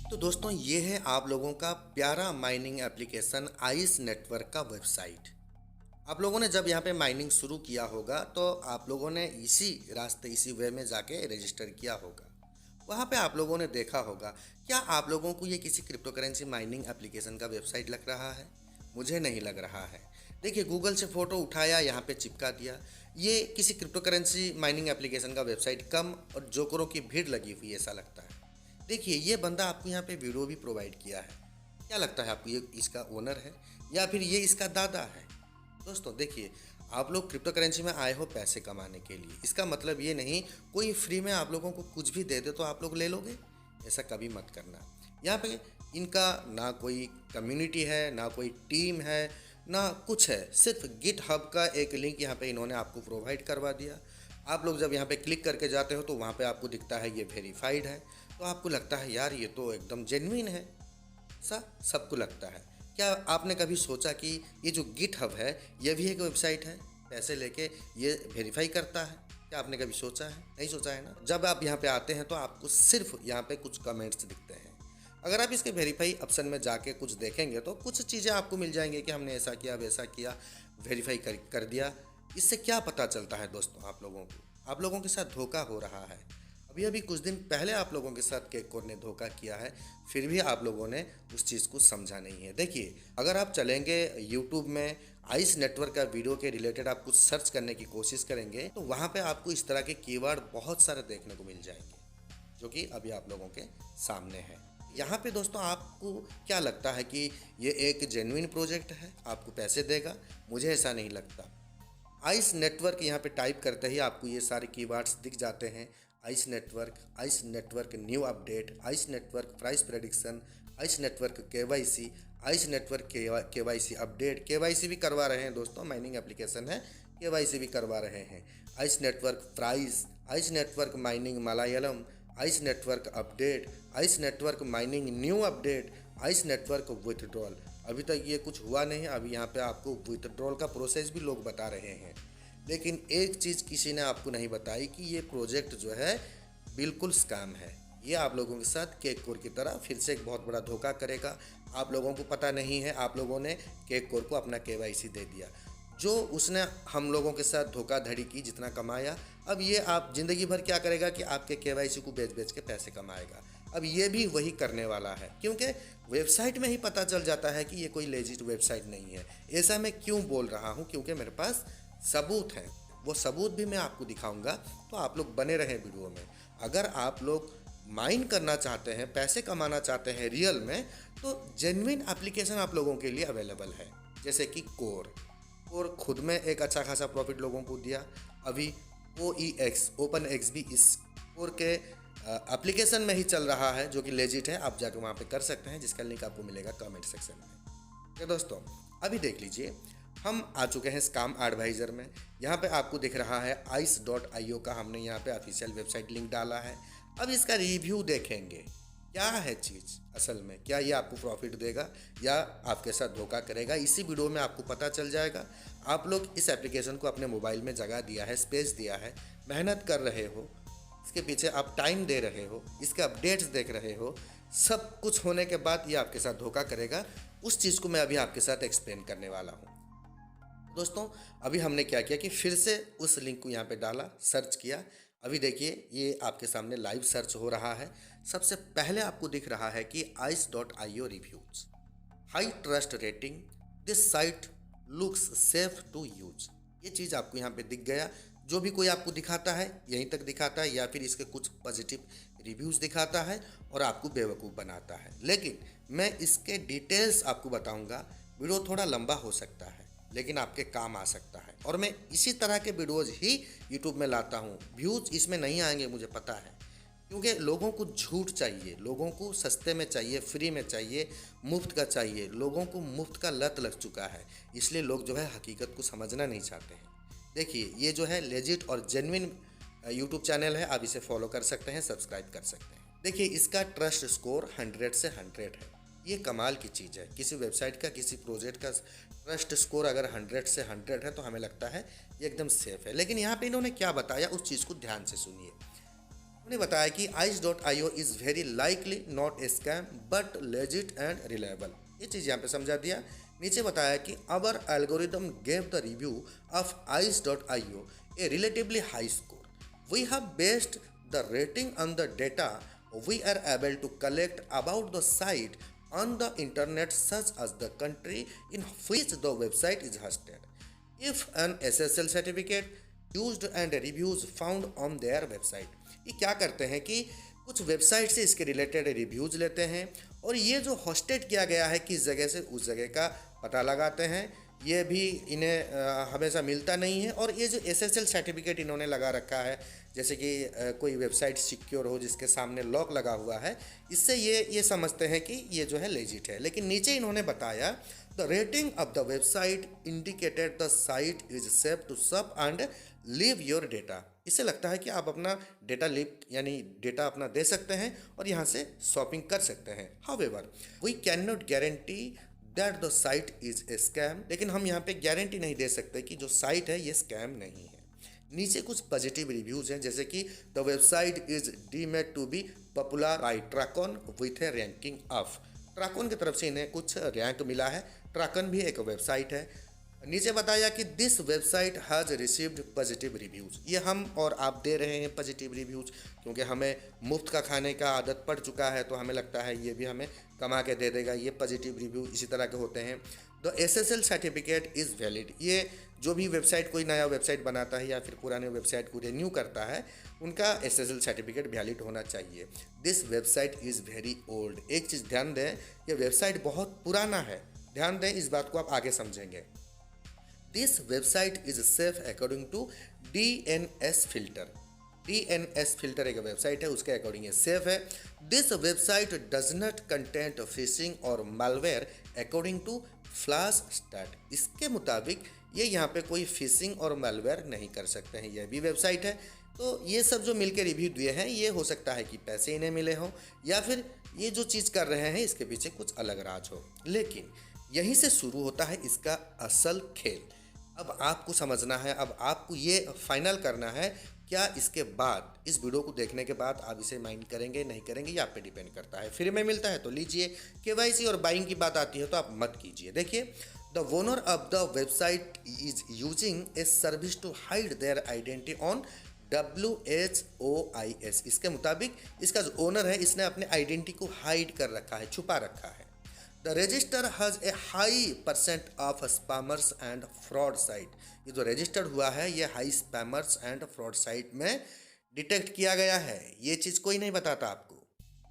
तो दोस्तों ये है आप लोगों का प्यारा माइनिंग एप्लीकेशन आइस नेटवर्क का वेबसाइट। आप लोगों ने जब यहाँ पे माइनिंग शुरू किया होगा तो आप लोगों ने इसी रास्ते इसी वे में जाके रजिस्टर किया होगा। वहाँ पे आप लोगों ने देखा होगा। क्या आप लोगों को ये किसी क्रिप्टो करेंसी माइनिंग एप्लीकेशन का वेबसाइट लग रहा है? मुझे नहीं लग रहा है। देखिए, गूगल से फ़ोटो उठाया, यहाँ पे चिपका दिया। ये किसी क्रिप्टो करेंसी माइनिंग एप्लीकेशन का वेबसाइट कम और जोकरों की भीड़ लगी हुई ऐसा लगता है। देखिए, ये बंदा आपको यहाँ पे वीडियो भी प्रोवाइड किया है। क्या लगता है आपको, ये इसका ओनर है या फिर ये इसका दादा है? दोस्तों देखिए, आप लोग क्रिप्टो करेंसी में आए हो पैसे कमाने के लिए। इसका मतलब ये नहीं कोई फ्री में आप लोगों को कुछ भी दे दे तो आप लोग ले लोगे। ऐसा कभी मत करना। यहाँ पे इनका ना कोई कम्युनिटी है, ना कोई टीम है, ना कुछ है। सिर्फ गिट हब का एक लिंक यहाँ पे इन्होंने आपको प्रोवाइड करवा दिया। आप लोग जब यहाँ पे क्लिक करके जाते हो तो वहाँ पे आपको दिखता है ये वेरीफाइड है। तो आपको लगता है यार ये तो एकदम जेन्युइन है। सा सबको लगता है। क्या आपने कभी सोचा कि ये जो गिट हब है ये भी एक वेबसाइट है? पैसे लेके ये वेरीफाई करता है? क्या आपने कभी सोचा है? नहीं सोचा है ना। जब आप यहाँ पे आते हैं तो आपको सिर्फ यहाँ पे कुछ कमेंट्स दिखते हैं। अगर आप इसके वेरीफाई ऑप्शन में जाके कुछ देखेंगे तो कुछ चीज़ें आपको मिल जाएंगी कि हमने ऐसा किया वैसा किया, वेरीफाई कर दिया। इससे क्या पता चलता है दोस्तों, आप लोगों के साथ धोखा हो रहा है। अभी अभी कुछ दिन पहले आप लोगों के साथ केककोर ने धोखा किया है, फिर भी आप लोगों ने उस चीज़ को समझा नहीं है। देखिए, अगर आप चलेंगे यूट्यूब में आइस नेटवर्क का वीडियो के रिलेटेड आप कुछ सर्च करने की कोशिश करेंगे तो वहाँ पे आपको इस तरह के कीवर्ड बहुत सारे देखने को मिल जाएंगे, जो कि अभी आप लोगों के सामने है। यहाँ पे दोस्तों आपको क्या लगता है कि ये एक जेन्युइन प्रोजेक्ट है, आपको पैसे देगा? मुझे ऐसा नहीं लगता। आइस नेटवर्क यहाँ पे टाइप करते ही आपको ये सारे कीवर्ड्स दिख जाते हैं। Ice network new update, ice network price prediction, ice network KYC, ice network KYC update. KYC भी करवा रहे हैं दोस्तों, माइनिंग एप्लीकेशन है, केवाईसी भी करवा रहे हैं। Ice network price, ice network mining Malayalam, ice network update, ice network mining new update, ice network withdrawal. अभी तक ये कुछ हुआ नहीं। अभी यहाँ पे आपको विथड्रॉल का प्रोसेस भी लोग बता रहे हैं। लेकिन एक चीज़ किसी ने आपको नहीं बताई कि ये प्रोजेक्ट जो है बिल्कुल स्कैम है। ये आप लोगों के साथ केककोर की तरह फिर से एक बहुत बड़ा धोखा करेगा। आप लोगों को पता नहीं है, आप लोगों ने केककोर को अपना केवाईसी दे दिया। जो उसने हम लोगों के साथ धोखाधड़ी की, जितना कमाया, अब ये आप ज़िंदगी भर क्या करेगा कि आपके केवाईसी को बेच बेच के पैसे कमाएगा। अब ये भी वही करने वाला है, क्योंकि वेबसाइट में ही पता चल जाता है कि ये कोई लेजिट वेबसाइट नहीं है। ऐसा मैं क्यों बोल रहा हूँ? क्योंकि मेरे पास सबूत हैं। वो सबूत भी मैं आपको दिखाऊंगा, तो आप लोग बने रहें वीडियो में। अगर आप लोग माइन करना चाहते हैं, पैसे कमाना चाहते हैं रियल में, तो जेन्युइन एप्लीकेशन आप लोगों के लिए अवेलेबल है। जैसे कि कोर खुद में एक अच्छा खासा प्रॉफिट लोगों को दिया। अभी OEX ओपन एक्स भी इस कोर के एप्लीकेशन में ही चल रहा है, जो कि लेजिट है। आप जाकर वहाँ पे कर सकते हैं, जिसका लिंक आपको मिलेगा कमेंट सेक्शन में। तो दोस्तों अभी देख लीजिए, हम आ चुके हैं स्कैम एडवाइज़र में। यहाँ पे आपको दिख रहा है ice.io का हमने यहाँ पे ऑफिशियल वेबसाइट लिंक डाला है। अब इसका रिव्यू देखेंगे, क्या है चीज़ असल में, क्या ये आपको प्रॉफिट देगा या आपके साथ धोखा करेगा, इसी वीडियो में आपको पता चल जाएगा। आप लोग इस एप्लीकेशन को अपने मोबाइल में जगह दिया है, स्पेस दिया है, मेहनत कर रहे हो, इसके पीछे आप टाइम दे रहे हो, इसके अपडेट्स देख रहे हो, सब कुछ होने के बाद ये आपके साथ धोखा करेगा। उस चीज़ को मैं अभी आपके साथ एक्सप्लेन करने वाला हूँ। दोस्तों अभी हमने क्या किया कि फिर से उस लिंक को यहाँ पे डाला, सर्च किया। अभी देखिए ये आपके सामने लाइव सर्च हो रहा है। सबसे पहले आपको दिख रहा है कि ice.io reviews, high trust rating, this site looks safe to use. ये चीज़ आपको यहाँ पे दिख गया। जो भी कोई आपको दिखाता है यहीं तक दिखाता है, या फिर इसके कुछ पॉजिटिव रिव्यूज़ दिखाता है और आपको बेवकूफ़ बनाता है। लेकिन मैं इसके डिटेल्स आपको बताऊंगा। वीडियो थोड़ा लंबा हो सकता है लेकिन आपके काम आ सकता है, और मैं इसी तरह के वीडियोज़ ही यूट्यूब में लाता हूँ। व्यूज़ इसमें नहीं आएंगे मुझे पता है, क्योंकि लोगों को झूठ चाहिए, लोगों को सस्ते में चाहिए, फ्री में चाहिए, मुफ्त का चाहिए। लोगों को मुफ्त का लत लग चुका है, इसलिए लोग जो है हकीकत को समझना नहीं चाहते हैं। देखिए ये जो है लेजिट और जेन्युइन यूट्यूब चैनल है, आप इसे फॉलो कर सकते हैं, सब्सक्राइब कर सकते हैं। देखिए इसका ट्रस्ट स्कोर 100 से 100 है। ये कमाल की चीज़ है। किसी वेबसाइट का, किसी प्रोजेक्ट का ट्रस्ट स्कोर अगर 100 से 100 है तो हमें लगता है ये एकदम सेफ है। लेकिन यहाँ पे इन्होंने क्या बताया उस चीज़ को ध्यान से सुनिए। उन्होंने बताया कि ice.io is very likely not a scam but legit and reliable. ये चीज़ यहाँ पे समझा दिया। नीचे बताया कि our algorithm gave the review of ice.io a relatively high score. We have based the rating on the data we are able to collect about the site on the internet such as the country in which the website is hosted. If an SSL certificate used and reviews found on their website. ये क्या करते हैं कि कुछ website से इसके related reviews लेते हैं और ये जो होस्टेड किया गया है किस जगह से उस जगह का पता लगाते हैं। ये भी इन्हें हमेशा मिलता नहीं है। और ये जो SSL सर्टिफिकेट इन्होंने लगा रखा है, जैसे कि कोई वेबसाइट सिक्योर हो जिसके सामने लॉक लगा हुआ है, इससे ये समझते हैं कि ये जो है लेजिट है। लेकिन नीचे इन्होंने बताया the rating of the website indicated the site is safe to sub and leave your data. इससे लगता है कि आप अपना डेटा लीव यानी डेटा अपना दे सकते हैं और यहाँ से शॉपिंग कर सकते हैं। However we can not guarantee that the site is a scam. लेकिन हम यहाँ पे गारंटी नहीं दे सकते कि जो साइट है ये स्कैम नहीं है। नीचे कुछ पॉजिटिव रिव्यूज़ हैं, जैसे कि the website is deemed to be popular by Tranco with a ranking of. Tranco की तरफ से इन्हें कुछ रैंक मिला है। ट्राकोन भी एक वेबसाइट है। नीचे बताया कि this website has received positive reviews. ये हम और आप दे रहे हैं पॉजिटिव रिव्यूज़ क्योंकि हमें मुफ्त का खाने का आदत पड़ चुका है, तो हमें लगता है ये भी हमें कमा के दे देगा। ये पॉजिटिव रिव्यू इसी तरह के होते हैं। The SSL certificate is valid. ये जो भी वेबसाइट कोई नया वेबसाइट बनाता है या फिर पुराने वेबसाइट को रिन्यू करता है, उनका SSL सर्टिफिकेट वैलिड होना चाहिए। This website is very old. एक चीज़ ध्यान दें, ये वेबसाइट बहुत पुराना है। ध्यान दें, इस बात को आप आगे समझेंगे। This website is safe according to DNS filter. DNS filter एक वेबसाइट है, उसके अकॉर्डिंग ये सेफ है। This website does not content phishing और malware according to flash start. इसके मुताबिक ये यहाँ पे कोई फिशिंग और मालवेयर नहीं कर सकते हैं। यह भी वेबसाइट है। तो ये सब जो मिलकर रिव्यू दिए हैं, ये हो सकता है कि पैसे इन्हें मिले हों या फिर ये जो चीज़ कर रहे हैं इसके पीछे कुछ अलग राज हो। लेकिन यहीं से शुरू होता है इसका असल खेल। अब आपको समझना है, अब आपको ये फाइनल करना है क्या इसके बाद, इस वीडियो को देखने के बाद आप इसे माइंड करेंगे नहीं करेंगे, ये आप पे डिपेंड करता है। फ्री में मिलता है तो लीजिए, KYC और बाइंग की बात आती है तो आप मत कीजिए। देखिए, the owner of the website is using a service to hide their identity on WHOIS। इसके मुताबिक इसका जो ओनर है इसने अपने आइडेंटिटी को हाइड कर रखा है, छुपा रखा है। The register has a high percent of spammers and fraud site. ये जो रजिस्टर्ड हुआ है ये high spammers and fraud site में डिटेक्ट किया गया है। ये चीज़ कोई नहीं बताता आपको।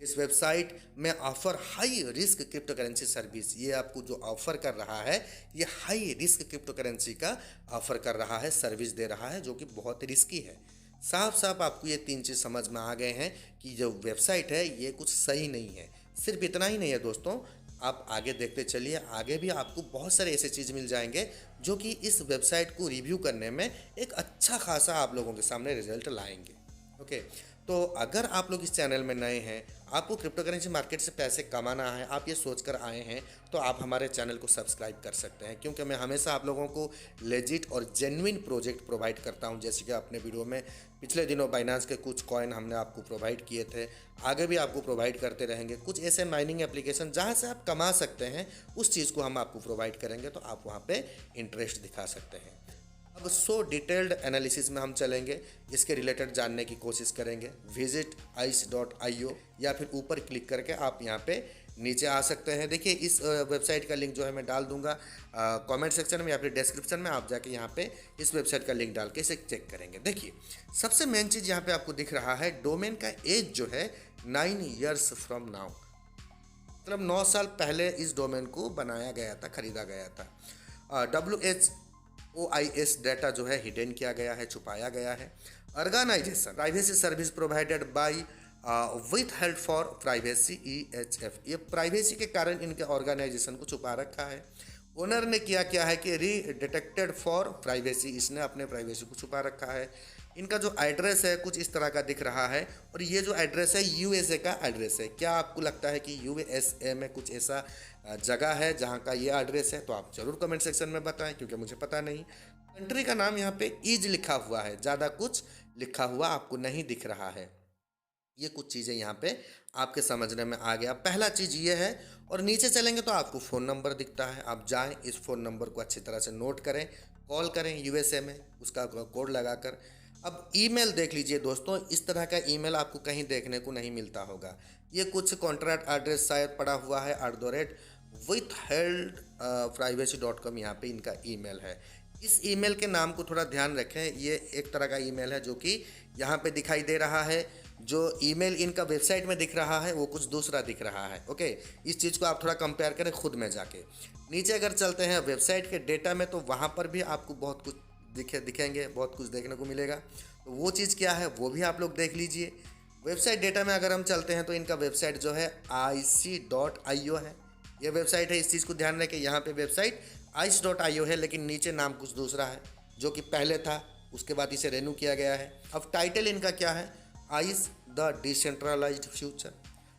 इस वेबसाइट में offer high risk crypto currency service. ये आपको जो ऑफर कर रहा है ये हाई रिस्क क्रिप्टो करेंसी का ऑफर कर रहा है, सर्विस दे रहा है, जो कि बहुत रिस्की है। साफ साफ आपको ये तीन चीज़ समझ में आ गए हैं कि जो वेबसाइट है ये कुछ सही नहीं है। सिर्फ इतना ही नहीं है दोस्तों, आप आगे देखते चलिए, आगे भी आपको बहुत सारे ऐसे चीज़ मिल जाएंगे जो कि इस वेबसाइट को रिव्यू करने में एक अच्छा खासा आप लोगों के सामने रिजल्ट लाएंगे। ओके, तो अगर आप लोग इस चैनल में नए हैं, आपको क्रिप्टो करेंसी मार्केट से पैसे कमाना है, आप ये सोचकर आए हैं, तो आप हमारे चैनल को सब्सक्राइब कर सकते हैं क्योंकि मैं हमेशा आप लोगों को लेजिट और जेन्युइन प्रोजेक्ट प्रोवाइड करता हूं। जैसे कि अपने वीडियो में पिछले दिनों बाइनांस के कुछ कॉइन हमने आपको प्रोवाइड किए थे, आगे भी आपको प्रोवाइड करते रहेंगे। कुछ ऐसे माइनिंग एप्लीकेशन जहाँ से आप कमा सकते हैं उस चीज़ को हम आपको प्रोवाइड करेंगे, तो आप वहाँ पर इंटरेस्ट दिखा सकते हैं। अब डिटेल्ड एनालिसिस में हम चलेंगे, इसके रिलेटेड जानने की कोशिश करेंगे। विजिट ice.io या फिर ऊपर क्लिक करके आप यहाँ पे नीचे आ सकते हैं। देखिए, इस वेबसाइट का लिंक जो है मैं डाल दूंगा कमेंट सेक्शन में या फिर डिस्क्रिप्शन में। आप जाके यहाँ पे इस वेबसाइट का लिंक डाल के इसे चेक करेंगे। देखिए, सबसे मेन चीज़ यहाँ पे आपको दिख रहा है, डोमेन का एज जो है 9 years फ्रॉम नाउ, मतलब 9 साल पहले इस डोमेन को बनाया गया था, खरीदा गया था। WHOIS डाटा जो है हिडन किया गया है, छुपाया गया है। Organisation privacy service provided by with help for privacy EHF। ये प्राइवेसी के कारण इनके ऑर्गेनाइजेशन को छुपा रखा है। ओनर ने किया है कि री डिटेक्टेड फॉर प्राइवेसी, इसने अपने प्राइवेसी को छुपा रखा है। इनका जो एड्रेस है कुछ इस तरह का दिख रहा है और ये जो एड्रेस है USA का एड्रेस है। क्या आपको लगता है कि USA में कुछ ऐसा जगह है जहाँ का ये एड्रेस है? तो आप ज़रूर कमेंट सेक्शन में बताएं क्योंकि मुझे पता नहीं। कंट्री का नाम यहाँ पे ईज लिखा हुआ है, ज़्यादा कुछ लिखा हुआ आपको नहीं दिख रहा है। ये कुछ चीज़ें यहाँ पे आपके समझने में आ गया। पहला चीज़ ये है, और नीचे चलेंगे तो आपको फ़ोन नंबर दिखता है, आप जाएं इस फ़ोन नंबर को अच्छी तरह से नोट करें, कॉल करें यूएसए में उसका कोड लगाकर। अब ईमेल देख लीजिए दोस्तों, इस तरह का ईमेल आपको कहीं देखने को नहीं मिलता होगा। ये कुछ कॉन्ट्रैक्ट एड्रेस शायद पड़ा हुआ है @withheld.privacy.com, यहाँ पे इनका ईमेल है। इस ईमेल के नाम को थोड़ा ध्यान रखें, ये एक तरह का ईमेल है जो कि यहाँ पे दिखाई दे रहा है। जो ईमेल इनका वेबसाइट में दिख रहा है वो कुछ दूसरा दिख रहा है। ओके, इस चीज़ को आप थोड़ा कंपेयर करें खुद में जाके। नीचे अगर चलते हैं वेबसाइट के डेटा में, तो वहाँ पर भी आपको बहुत कुछ दिखेंगे, बहुत कुछ देखने को मिलेगा। तो वो चीज़ क्या है वो भी आप लोग देख लीजिए। वेबसाइट डेटा में अगर हम चलते हैं तो इनका वेबसाइट जो है ice.io है, ये वेबसाइट है। इस चीज़ को ध्यान रखें, यहाँ पे वेबसाइट ice.io है, लेकिन नीचे नाम कुछ दूसरा है जो कि पहले था, उसके बाद इसे रेन्यू किया गया है। अब टाइटल इनका क्या है, ice the decentralised future.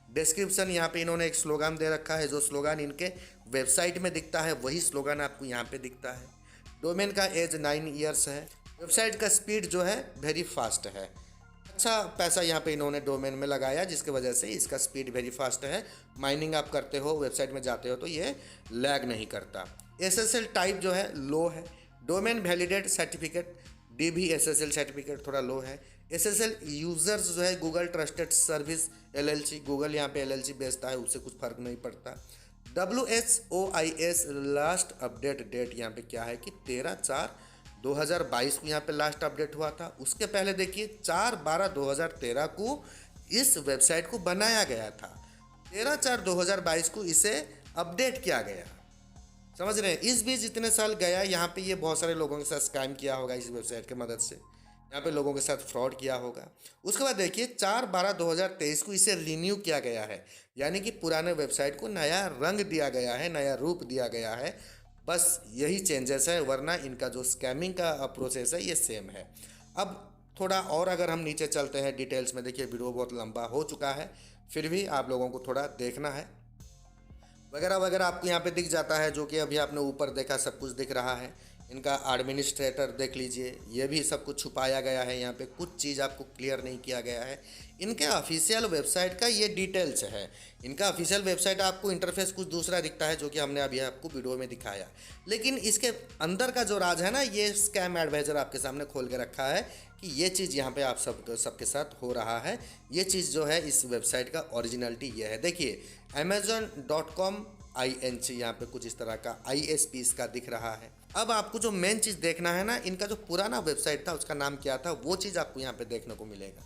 Description यहाँ पे इन्होंने एक स्लोगन दे रखा है, जो स्लोगन इनके वेबसाइट में दिखता है वही स्लोगन आपको यहाँ पे दिखता है। डोमेन का एज 9 ईयर्स है। वेबसाइट का स्पीड जो है वेरी फास्ट है। अच्छा पैसा यहाँ पे इन्होंने डोमेन में लगाया, जिसकी वजह से इसका स्पीड वेरी फास्ट है। माइनिंग आप करते हो, वेबसाइट में जाते हो तो ये लैग नहीं करता। SSL टाइप जो है लो है। Domain validate certificate DVSSL certificate थोड़ा लो है। SSL यूज़र्स जो है Google trusted service LLC, Google यहाँ पे LLC बेचता है, उससे कुछ फ़र्क नहीं पड़ता। WSOIS लास्ट अपडेट डेट यहाँ पे क्या है कि 13/4/2022 को यहाँ पे लास्ट अपडेट हुआ था। उसके पहले देखिए 4/12/2013 को इस वेबसाइट को बनाया गया था। 13/4/2022 को इसे अपडेट किया गया। समझ रहे हैं, इस बीच इतने साल गया, यहाँ पे ये बहुत सारे लोगों के साथ स्कैम किया होगा इस वेबसाइट की मदद से, यहाँ पे लोगों के साथ फ्रॉड किया होगा। उसके बाद देखिए 4/12/2023 को इसे रिन्यू किया गया है, यानी कि पुराने वेबसाइट को नया रंग दिया गया है, नया रूप दिया गया है। बस यही चेंजेस है, वरना इनका जो स्कैमिंग का प्रोसेस है ये सेम है। अब थोड़ा और अगर हम नीचे चलते हैं डिटेल्स में, देखिए वीडियो बहुत लंबा हो चुका है, फिर भी आप लोगों को थोड़ा देखना है। वगैरह वगैरह आपको यहाँ पे दिख जाता है, जो कि अभी आपने ऊपर देखा सब कुछ दिख रहा है। इनका एडमिनिस्ट्रेटर देख लीजिए, ये भी सब कुछ छुपाया गया है, यहाँ पे कुछ चीज़ आपको क्लियर नहीं किया गया है। इनके ऑफिशियल वेबसाइट का ये डिटेल्स है। इनका ऑफिशियल वेबसाइट आपको इंटरफेस कुछ दूसरा दिखता है, जो कि हमने अभी आपको वीडियो में दिखाया, लेकिन इसके अंदर का जो राज है ना, ये स्कैम एडवाइज़र आपके सामने खोल के रखा है कि ये चीज़ यहाँ पे आप सबके साथ हो रहा है। ये चीज़ जो है इस वेबसाइट का ओरिजिनलिटी ये है। देखिए amazon.com INC यहाँ पे कुछ इस तरह का ISP इसका दिख रहा है। अब आपको जो मेन चीज़ देखना है ना, इनका जो पुराना वेबसाइट था उसका नाम क्या था, वो चीज़ आपको यहाँ पे देखने को मिलेगा।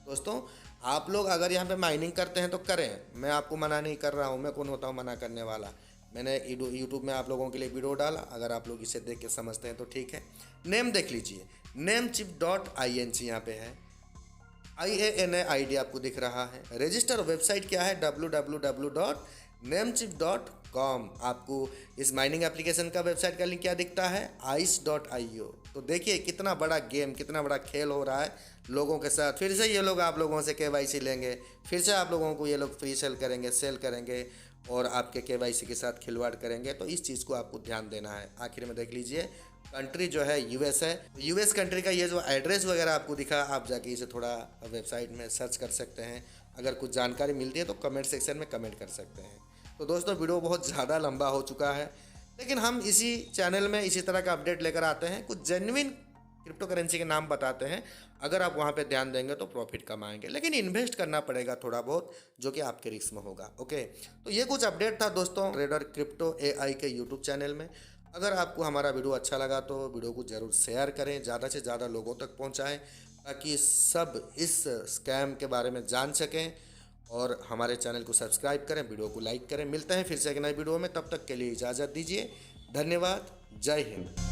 दोस्तों आप लोग अगर यहाँ पे माइनिंग करते हैं तो करें, मैं आपको मना नहीं कर रहा हूँ, मैं कौन होता हूँ मना करने वाला। मैंने यूट्यूब में आप लोगों के लिए वीडियो डाला, अगर आप लोग इसे देख के समझते हैं तो ठीक है। नेम देख लीजिए, namecheap.inc यहाँ पे है। IANA ID आपको दिख रहा है। रजिस्टर वेबसाइट क्या है, www.namecheap.com। आपको इस माइनिंग एप्लीकेशन का वेबसाइट का लिंक क्या दिखता है, ice.io। तो देखिए कितना बड़ा गेम, कितना बड़ा खेल हो रहा है लोगों के साथ। फिर से ये लोग आप लोगों से KYC लेंगे, फिर से आप लोगों को ये लोग फ्री सेल करेंगे और आपके KYC के साथ खिलवाड़ करेंगे। तो इस चीज़ को आपको ध्यान देना है। आखिर में देख लीजिए कंट्री जो है US है। US कंट्री का ये जो एड्रेस वगैरह आपको दिखा, आप जाके इसे थोड़ा वेबसाइट में सर्च कर सकते हैं। अगर कुछ जानकारी मिलती है तो कमेंट सेक्शन में कमेंट कर सकते हैं। तो दोस्तों वीडियो बहुत ज़्यादा लंबा हो चुका है, लेकिन हम इसी चैनल में इसी तरह का अपडेट लेकर आते हैं, कुछ जेन्युइन क्रिप्टो करेंसी के नाम बताते हैं। अगर आप वहाँ पे ध्यान देंगे तो प्रॉफिट कमाएंगे, लेकिन इन्वेस्ट करना पड़ेगा थोड़ा बहुत, जो कि आपके रिस्क में होगा। ओके, तो ये कुछ अपडेट था दोस्तों ट्रेडर क्रिप्टो AI के यूट्यूब चैनल में। अगर आपको हमारा वीडियो अच्छा लगा तो वीडियो को ज़रूर शेयर करें, ज़्यादा से ज़्यादा लोगों तक पहुँचाएँ, ताकि सब इस स्कैम के बारे में जान सकें। और हमारे चैनल को सब्सक्राइब करें, वीडियो को लाइक करें। मिलते हैं फिर से एक नए वीडियो में, तब तक के लिए इजाज़त दीजिए। धन्यवाद, जय हिंद।